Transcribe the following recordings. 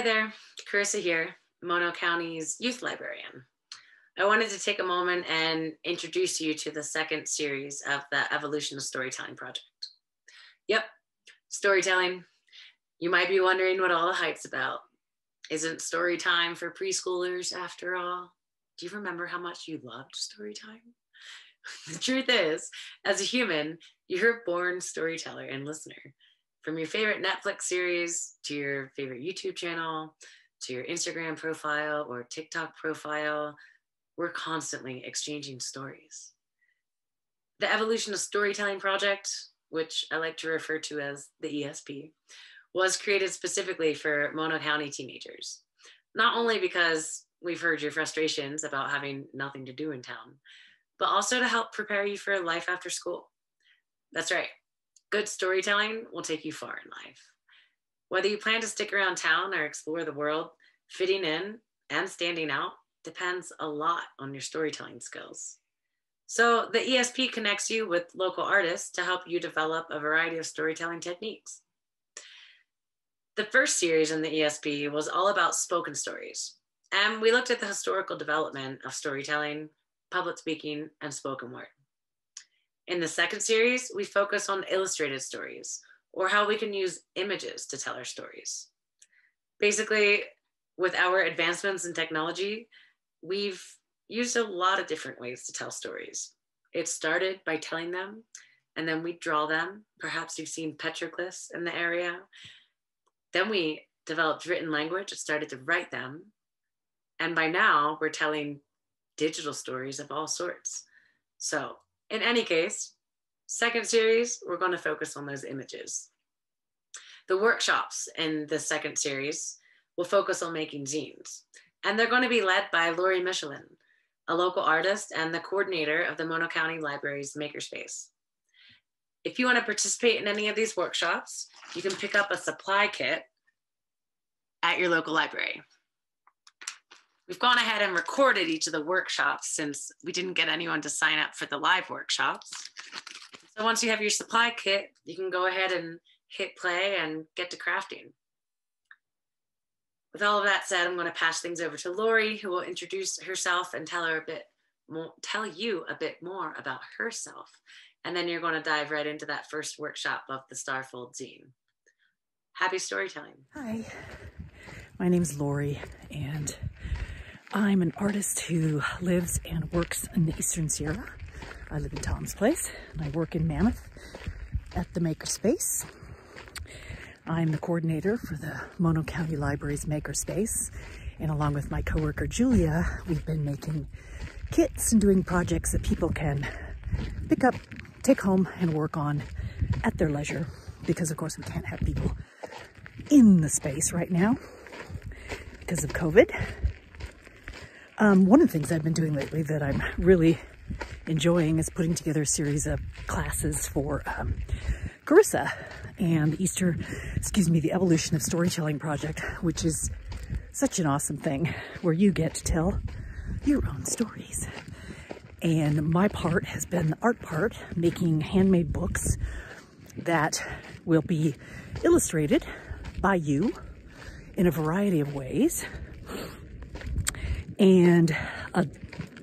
Hi there, Carissa here, Mono County's youth librarian. I wanted to take a moment and introduce you to the second series of the Evolution of Storytelling project. Yep, storytelling. You might be wondering what all the hype's about. Isn't story time for preschoolers after all? Do you remember how much you loved story time? The truth is, as a human, you're a born storyteller and listener. From your favorite Netflix series to your favorite YouTube channel to your Instagram profile or TikTok profile, we're constantly exchanging stories. The Evolution of Storytelling project, which I like to refer to as the ESP, was created specifically for Mono County teenagers. Not only because we've heard your frustrations about having nothing to do in town, but also to help prepare you for life after school. That's right. Good storytelling will take you far in life. Whether you plan to stick around town or explore the world, fitting in and standing out depends a lot on your storytelling skills. So the ESP connects you with local artists to help you develop a variety of storytelling techniques. The first series in the ESP was all about spoken stories, and we looked at the historical development of storytelling, public speaking, and spoken word. In the second series, we focus on illustrated stories, or how we can use images to tell our stories. Basically, with our advancements in technology, we've used a lot of different ways to tell stories. It started by telling them, and then we draw them. Perhaps you've seen petroglyphs in the area. Then we developed written language and started to write them. And by now, we're telling digital stories of all sorts. So in any case, second series, we're going to focus on those images. The workshops in the second series will focus on making zines, and they're going to be led by Lori Michelon, a local artist and the coordinator of the Mono County Library's Makerspace. If you want to participate in any of these workshops, you can pick up a supply kit at your local library. We've gone ahead and recorded each of the workshops since we didn't get anyone to sign up for the live workshops. So once you have your supply kit, you can go ahead and hit play and get to crafting. With all of that said, I'm going to pass things over to Laurie, who will introduce herself and tell you a bit more about herself. And then you're going to dive right into that first workshop of the Starfold zine. Happy storytelling. Hi, my name's Laurie, and I'm an artist who lives and works in the Eastern Sierra. I live in Tom's Place, and I work in Mammoth at the Makerspace. I'm the coordinator for the Mono County Library's Makerspace, and along with my coworker Julia, we've been making kits and doing projects that people can pick up, take home, and work on at their leisure, because of course we can't have people in the space right now because of COVID. One of the things I've been doing lately that I'm really enjoying is putting together a series of classes for Carissa and the Evolution of Storytelling project, which is such an awesome thing where you get to tell your own stories. And my part has been the art part, making handmade books that will be illustrated by you in a variety of ways, and a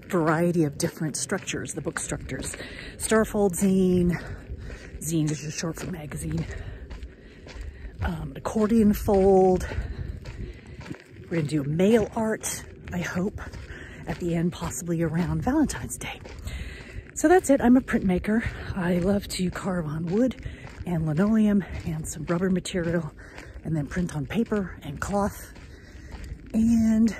variety of different structures, the book structures. Starfold zine, zine is just short for magazine, accordion fold. We're gonna do mail art, I hope, at the end, possibly around Valentine's Day. So that's it. I'm a printmaker. I love to carve on wood and linoleum and some rubber material, and then print on paper and cloth. And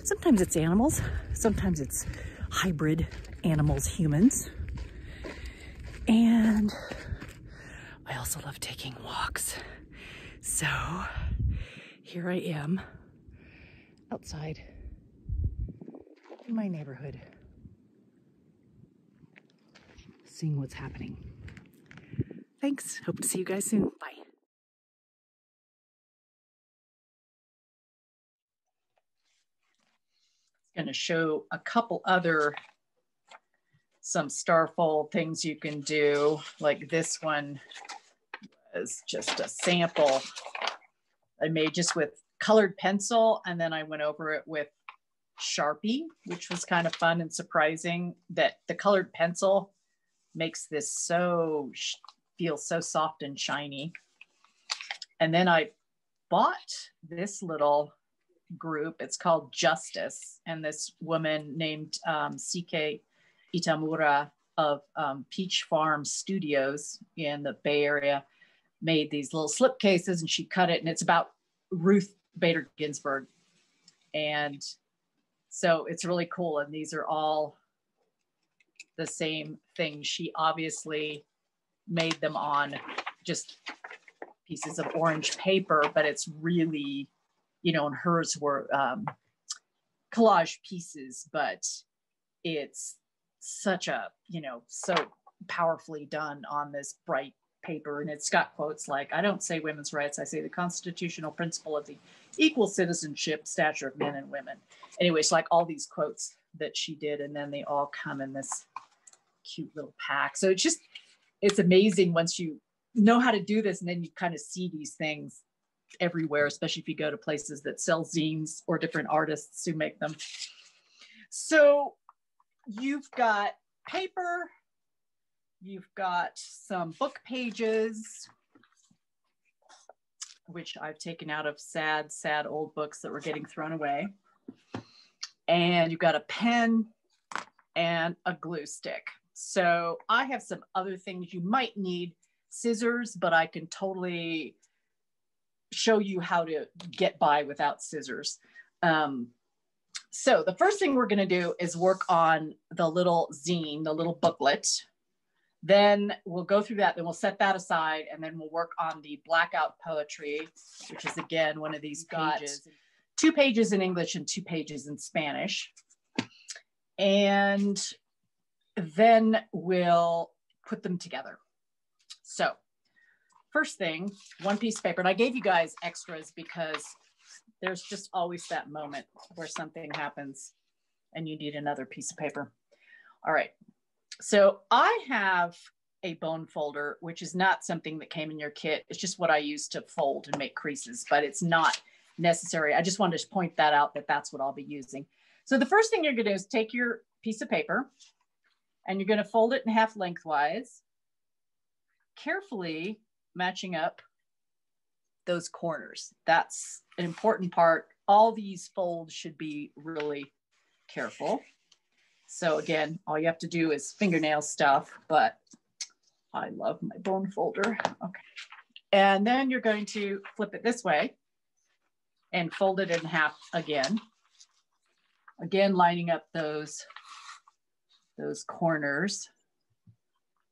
sometimes it's animals, sometimes it's hybrid animals, humans. And I also love taking walks. So here I am outside in my neighborhood, seeing what's happening. Thanks. Hope to see you guys soon. Bye. Going to show a couple other some starfold things you can do. Like this one is just a sample I made just with colored pencil, and then I went over it with Sharpie, which was kind of fun and surprising that the colored pencil makes this feel so soft and shiny. And then I bought this little group. It's called Justice. And this woman named CK Itamura of Peach Farm Studios in the Bay Area made these little slip cases, and she cut it, and it's about Ruth Bader Ginsburg. And so it's really cool. And these are all the same thing. She obviously made them on just pieces of orange paper, but it's really, you know, and hers were collage pieces, but it's such a, you know, so powerfully done on this bright paper. And it's got quotes like, I don't say women's rights, I say the constitutional principle of the equal citizenship stature of men and women. Anyways, like all these quotes that she did, and then they all come in this cute little pack. So it's amazing once you know how to do this, and then you kind of see these things everywhere, especially if you go to places that sell zines or different artists who make them. So you've got paper, you've got some book pages, which I've taken out of sad, sad old books that were getting thrown away. And you've got a pen and a glue stick. So I have some other things you might need, scissors, but I can totally show you how to get by without scissors. So the first thing we're going to do is work on the little zine, the little booklet. Then we'll go through that, then we'll set that aside, and then we'll work on the blackout poetry, which is again one of these pages. 2 pages in English and 2 pages in Spanish. And then we'll put them together. So first thing, 1 piece of paper. And I gave you guys extras because there's just always that moment where something happens and you need another piece of paper. All right. So I have a bone folder, which is not something that came in your kit. It's just what I use to fold and make creases, but it's not necessary. I just wanted to point that out, that that's what I'll be using. So the first thing you're going to do is take your piece of paper and you're going to fold it in half lengthwise, carefully matching up those corners. That's an important part. All these folds should be really careful. So again, all you have to do is fingernail stuff, but I love my bone folder. Okay. And then you're going to flip it this way and fold it in half again. Again, lining up those corners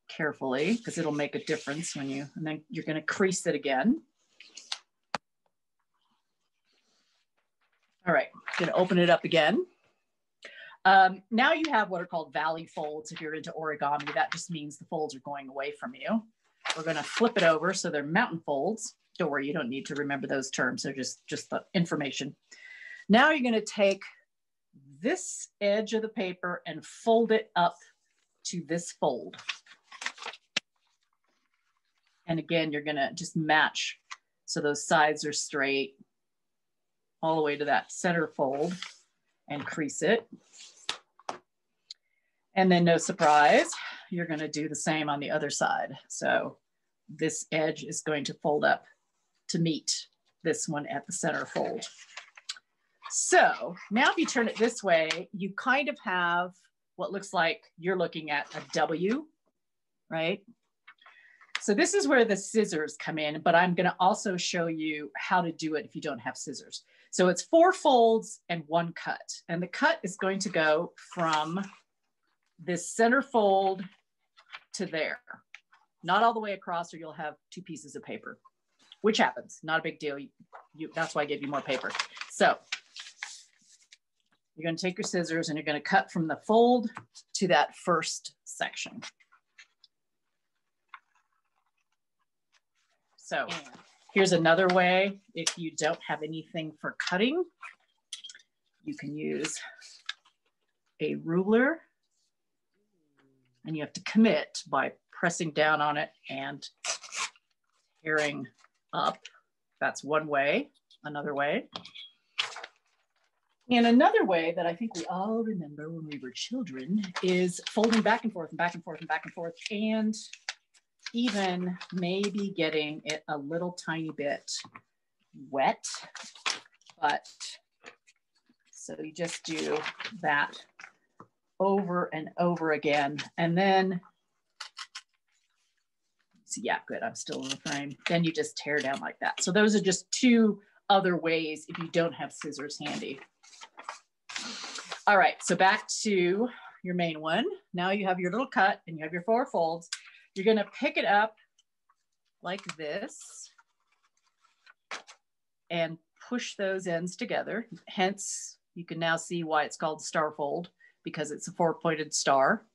carefully, because it'll make a difference when you, and then you're going to crease it again. All right, going to open it up again. Now you have what are called valley folds. If you're into origami, that just means the folds are going away from you. We're going to flip it over so they're mountain folds. Don't worry, you don't need to remember those terms. They're just the information. Now you're going to take this edge of the paper and fold it up to this fold. And again, you're going to just match so those sides are straight all the way to that center fold and crease it. And then no surprise, you're going to do the same on the other side. So this edge is going to fold up to meet this one at the center fold. So now if you turn it this way, you kind of have what looks like you're looking at a W, right? So this is where the scissors come in, but I'm going to also show you how to do it if you don't have scissors. So it's 4 folds and 1 cut. And the cut is going to go from this center fold to there. Not all the way across, or you'll have 2 pieces of paper, which happens. Not a big deal. That's why I gave you more paper. So you're going to take your scissors and you're going to cut from the fold to that first section. So here's another way. If you don't have anything for cutting, you can use a ruler, and you have to commit by pressing down on it and tearing up. That's one way. another way. And another way that I think we all remember when we were children is folding back and forth and back and forth and back and forth, and even maybe getting it a little tiny bit wet. But so you just do that over and over again. And then, so yeah, good, I'm still in the frame. Then you just tear down like that. So those are just two other ways if you don't have scissors handy. All right, so back to your main one. Now you have your little cut and you have your 4 folds. You're gonna pick it up like this and push those ends together. Hence, you can now see why it's called star fold, because it's a 4-pointed star.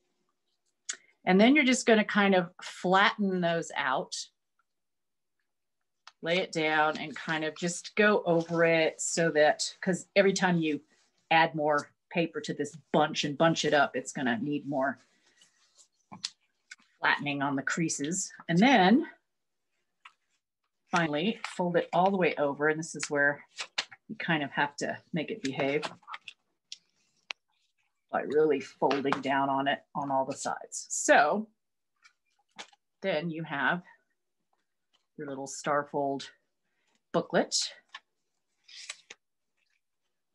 And then you're just gonna kind of flatten those out, lay it down and kind of just go over it so that, because every time you add more paper to this bunch and bunch it up, it's gonna need more flattening on the creases. And then finally fold it all the way over, and this is where you kind of have to make it behave by really folding down on it on all the sides. So then you have your little star fold booklet.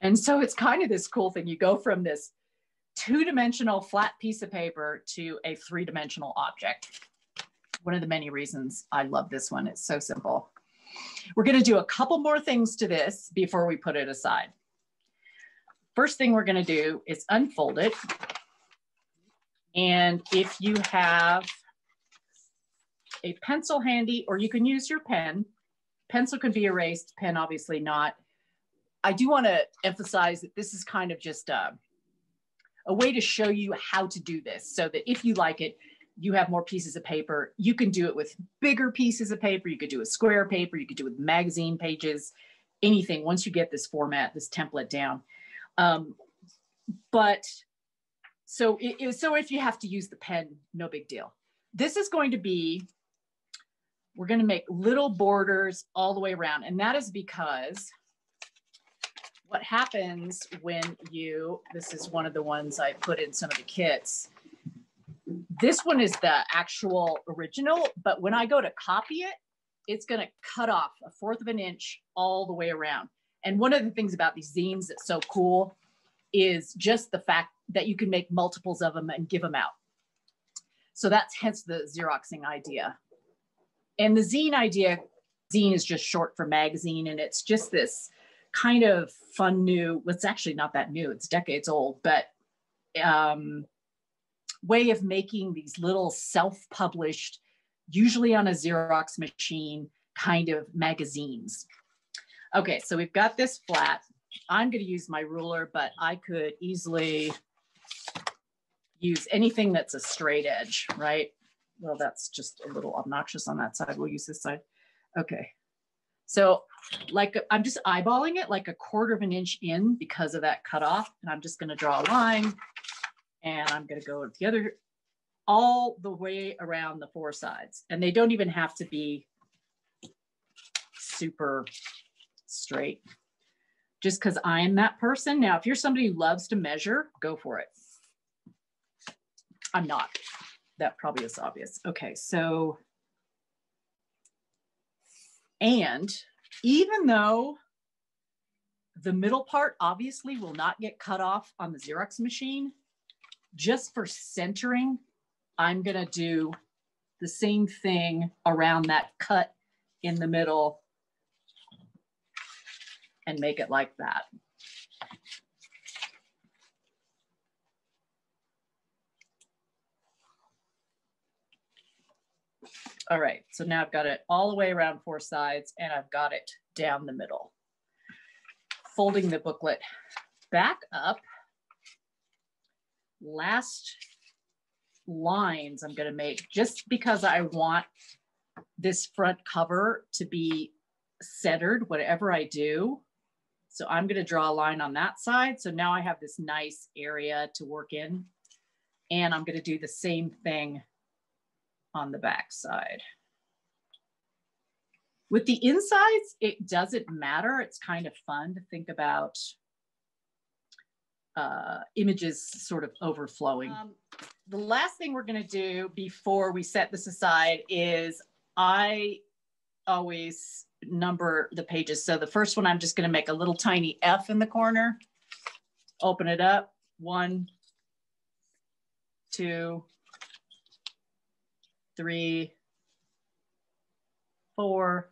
And so it's kind of this cool thing. You go from this 2-dimensional flat piece of paper to a 3-dimensional object. One of the many reasons I love this one. It's so simple. We're going to do a couple more things to this before we put it aside. First thing we're going to do is unfold it. And if you have a pencil handy, or you can use your pen, pencil can be erased, pen obviously not. I do want to emphasize that this is kind of just a way to show you how to do this, so that if you like it, you have more pieces of paper. You can do it with bigger pieces of paper. You could do a square paper. You could do it with magazine pages, anything, once you get this format, this template down. But so if you have to use the pen, no big deal. This is going to be, we're going to make little borders all the way around. And that is because what happens when you, this is one of the ones I put in some of the kits. This one is the actual original, but when I go to copy it, it's going to cut off 1/4 of an inch all the way around. And one of the things about these zines that's so cool is just the fact that you can make multiples of them and give them out. So that's hence the Xeroxing idea. And the zine idea, zine is just short for magazine, and it's just this kind of fun new, well, it's actually not that new, it's decades old, but way of making these little self-published, usually on a Xerox machine, kind of magazines. Okay, so we've got this flat. I'm going to use my ruler, but I could easily use anything that's a straight edge, right? Well, that's just a little obnoxious on that side. We'll use this side. Okay. So like, I'm just eyeballing it like 1/4 of an inch in because of that cutoff. And I'm just going to draw a line, and I'm going to go the other, all the way around the 4 sides. And they don't even have to be super straight, just because I'm that person. Now, if you're somebody who loves to measure, go for it. I'm not. That probably is obvious. Okay, so, and even though the middle part obviously will not get cut off on the Xerox machine, just for centering, I'm gonna do the same thing around that cut in the middle and make it like that. All right, so now I've got it all the way around 4 sides, and I've got it down the middle. Folding the booklet back up. Last lines I'm going to make, just because I want this front cover to be centered, whatever I do. So I'm going to draw a line on that side. So now I have this nice area to work in, and I'm going to do the same thing on the back side. With the insides, it doesn't matter. It's kind of fun to think about images sort of overflowing. The last thing we're going to do before we set this aside is I always number the pages. So the first one, I'm just going to make a little tiny F in the corner, open it up, 1, 2, 3, 4,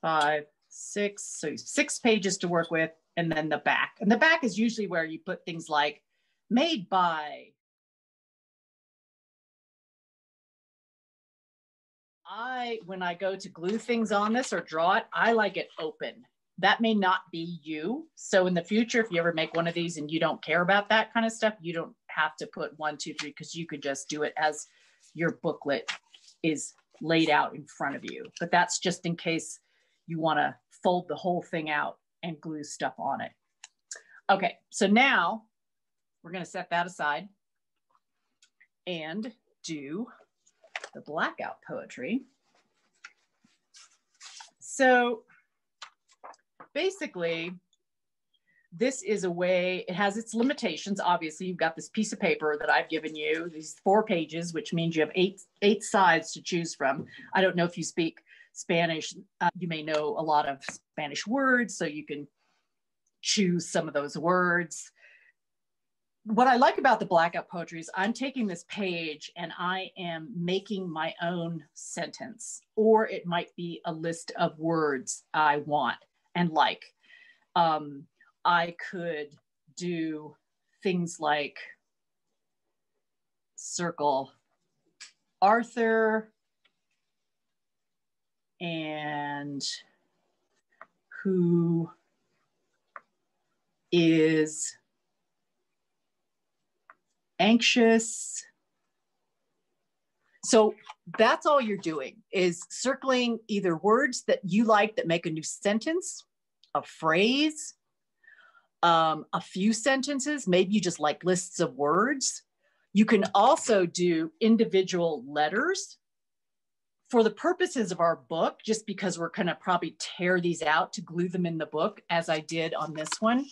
5, 6. So 6 pages to work with, and then the back. And the back is usually where you put things like made by. When I go to glue things on this or draw it, I like it open. That may not be you. So in the future, if you ever make one of these and you don't care about that kind of stuff, you don't have to put 1, 2, 3, because you could just do it as your booklet is laid out in front of you. But that's just in case you want to fold the whole thing out and glue stuff on it. Okay, so now we're going to set that aside and do the blackout poetry. So basically, this is a way, it has its limitations. Obviously, you've got this piece of paper that I've given you, these 4 pages, which means you have eight sides to choose from. I don't know if you speak Spanish, you may know a lot of Spanish words, so you can choose some of those words. What I like about the blackout poetry is I'm taking this page and I am making my own sentence, or it might be a list of words I want and like. I could do things like circle Arthur and who is anxious. So that's all you're doing, is circling either words that you like that make a new sentence, a phrase, a few sentences. Maybe you just like lists of words. You can also do individual letters. For the purposes of our book, just because we're going to probably tear these out to glue them in the book, as I did on this one,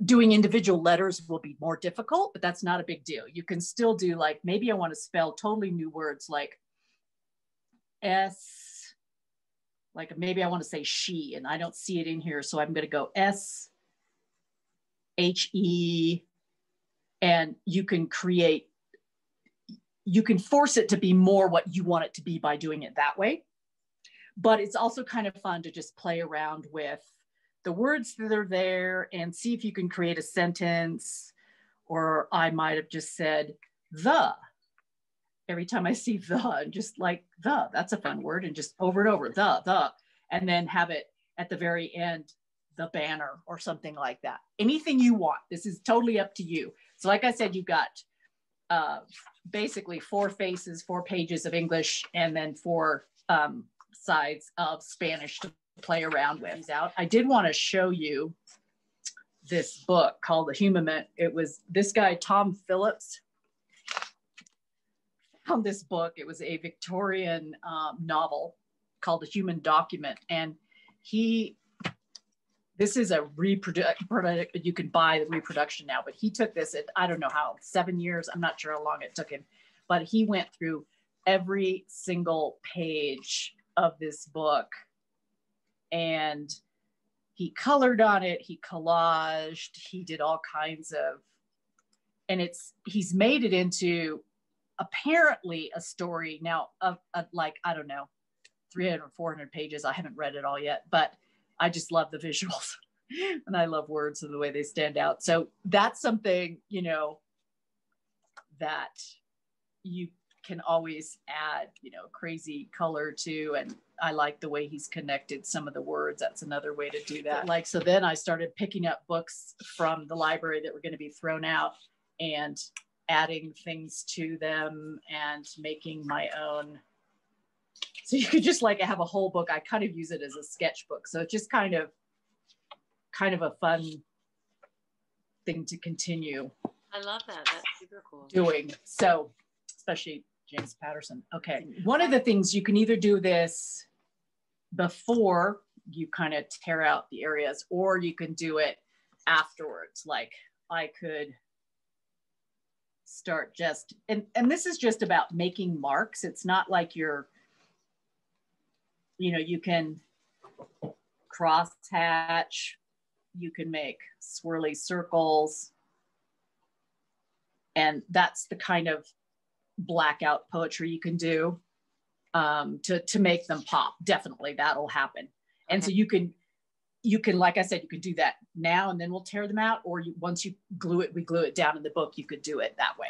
doing individual letters will be more difficult, but that's not a big deal. You can still do, like, maybe I want to spell totally new words like S, like maybe I want to say she, and I don't see it in here. So I'm going to go S-H-E, and you can force it to be more what you want it to be by doing it that way. But it's also kind of fun to just play around with the words that are there and see if you can create a sentence. Or I might have just said the. Every time I see the, just like the, that's a fun word, and just over and over, the, and then have it at the very end, the banner or something like that. Anything you want. This is totally up to you. So like I said, you've got basically 4 faces, 4 pages of English, and then 4 sides of Spanish to play around with. I did want to show you this book called The Humament. It was this guy, Tom Phillips, found this book. It was a Victorian novel called The Human Document. And this is a you can buy the reproduction now, but he took this at, I don't know how, 7 years. I'm not sure how long it took him, but he went through every single page of this book and he colored on it, he collaged, he did all kinds of, and he's made it into apparently a story now of like, I don't know, 300 or 400 pages. I haven't read it all yet, but I just love the visuals and I love words and the way they stand out. So that's something, you know, that you can always add, you know, crazy color to. And I like the way he's connected some of the words. That's another way to do that. Like, so then I started picking up books from the library that were going to be thrown out and adding things to them and making my own. So you could just like have a whole book. I kind of use it as a sketchbook. So it's just kind of a fun thing to continue. I love that. That's super cool. Doing. So especially James Patterson. Okay. One of the things, you can either do this before you kind of tear out the areas, or you can do it afterwards. Like I could start just, and this is just about making marks. It's not like you're, you know, you can cross hatch, you can make swirly circles. And that's the kind of blackout poetry you can do to make them pop. Definitely that'll happen. And so you can, like I said, you can do that now and then we'll tear them out, or once you glue it, we glue it down in the book, you could do it that way.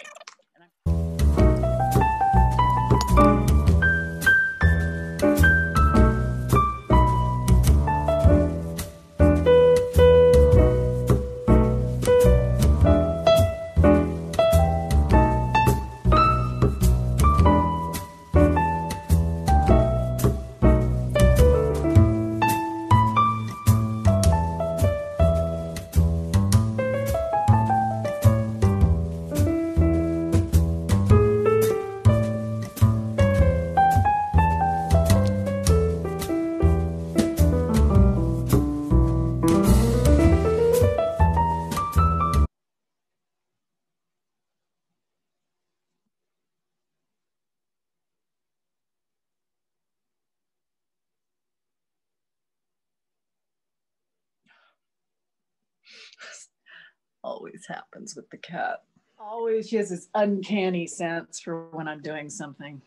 Always happens with the cat. Always, she has this uncanny sense for when I'm doing something.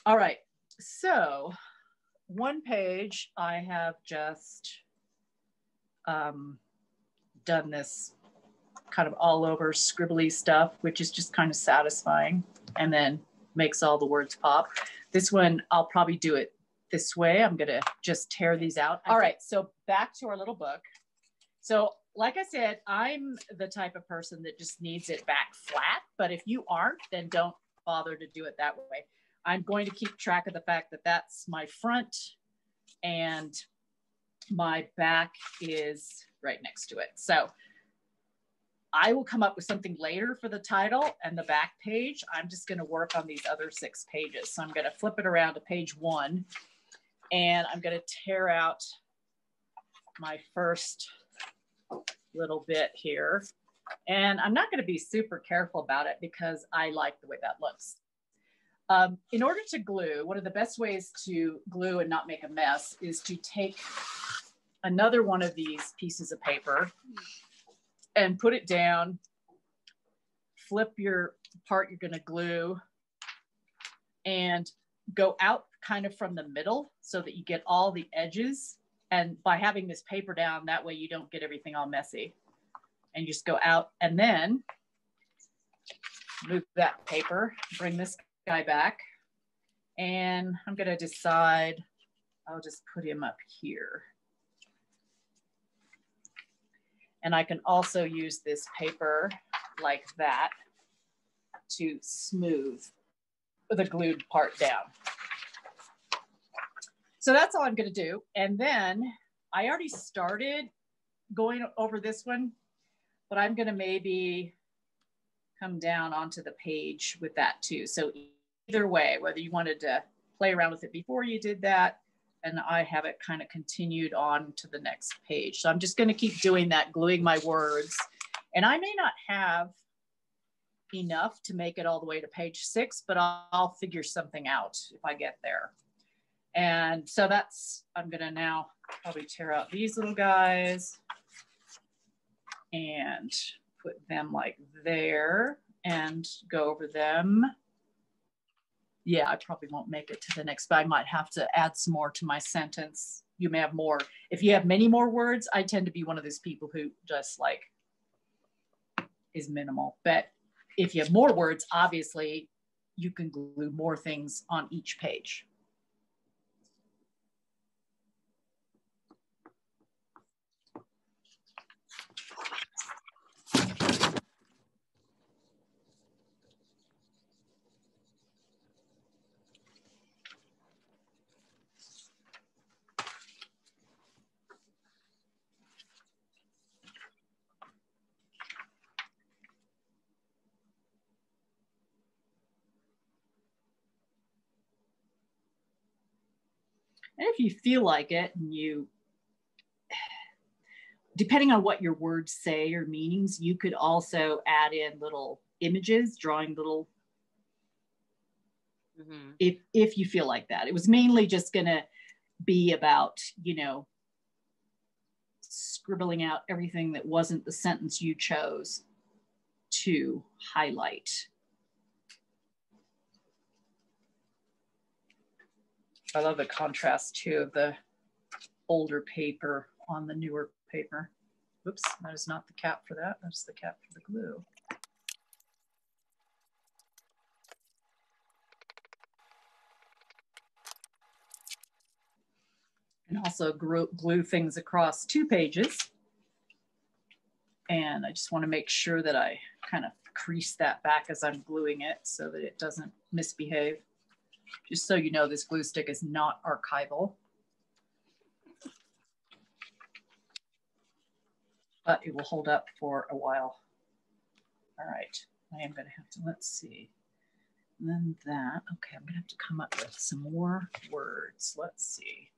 All right, so one page I have just done this kind of all over scribbly stuff, which is just kind of satisfying and then makes all the words pop. This one, I'll probably do it this way. I'm gonna just tear these out. All right, so back to our little book. So like I said, I'm the type of person that just needs it back flat, but if you aren't, then don't bother to do it that way. I'm going to keep track of the fact that that's my front and my back is right next to it. So I will come up with something later for the title and the back page. I'm just going to work on these other 6 pages. So I'm going to flip it around to page 1 and I'm going to tear out my first little bit here. And I'm not going to be super careful about it because I like the way that looks. In order to glue, one of the best ways to glue and not make a mess is to take another one of these pieces of paper and put it down, flip your part you're going to glue, and go out kind of from the middle so that you get all the edges. And by having this paper down, that way you don't get everything all messy. And you just go out and then move that paper, bring this guy back, and I'm going to decide I'll just put him up here. And I can also use this paper like that to smooth the glued part down. So that's all I'm going to do. And then I already started going over this one, but I'm going to maybe come down onto the page with that too. So either way, whether you wanted to play around with it before you did that, and I have it kind of continued on to the next page. So I'm just going to keep doing that, gluing my words. And I may not have enough to make it all the way to page 6, but I'll figure something out if I get there. And so that's, I'm gonna now probably tear out these little guys and put them like there and go over them. Yeah, I probably won't make it to the next, but I might have to add some more to my sentence. You may have more. If you have many more words, I tend to be one of those people who just like is minimal. But if you have more words, obviously you can glue more things on each page. And if you feel like it, and you, depending on what your words say or meanings, you could also add in little images, drawing little, if you feel like that. It was mainly just gonna be about, you know, scribbling out everything that wasn't the sentence you chose to highlight. I love the contrast too of the older paper on the newer paper. Oops, that is not the cap for that. That's the cap for the glue. And also glue things across 2 pages. And I just want to make sure that I kind of crease that back as I'm gluing it so that it doesn't misbehave. Just so you know, this glue stick is not archival, but it will hold up for a while. All right, I am going to have to, let's see. And then that, okay, I'm going to have to come up with some more words. Let's see.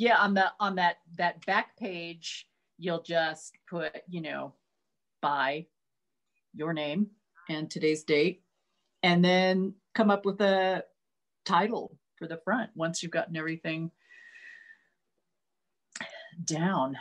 Yeah, on that back page, you'll just put, you know, by your name and today's date, and then come up with a title for the front once you've gotten everything down.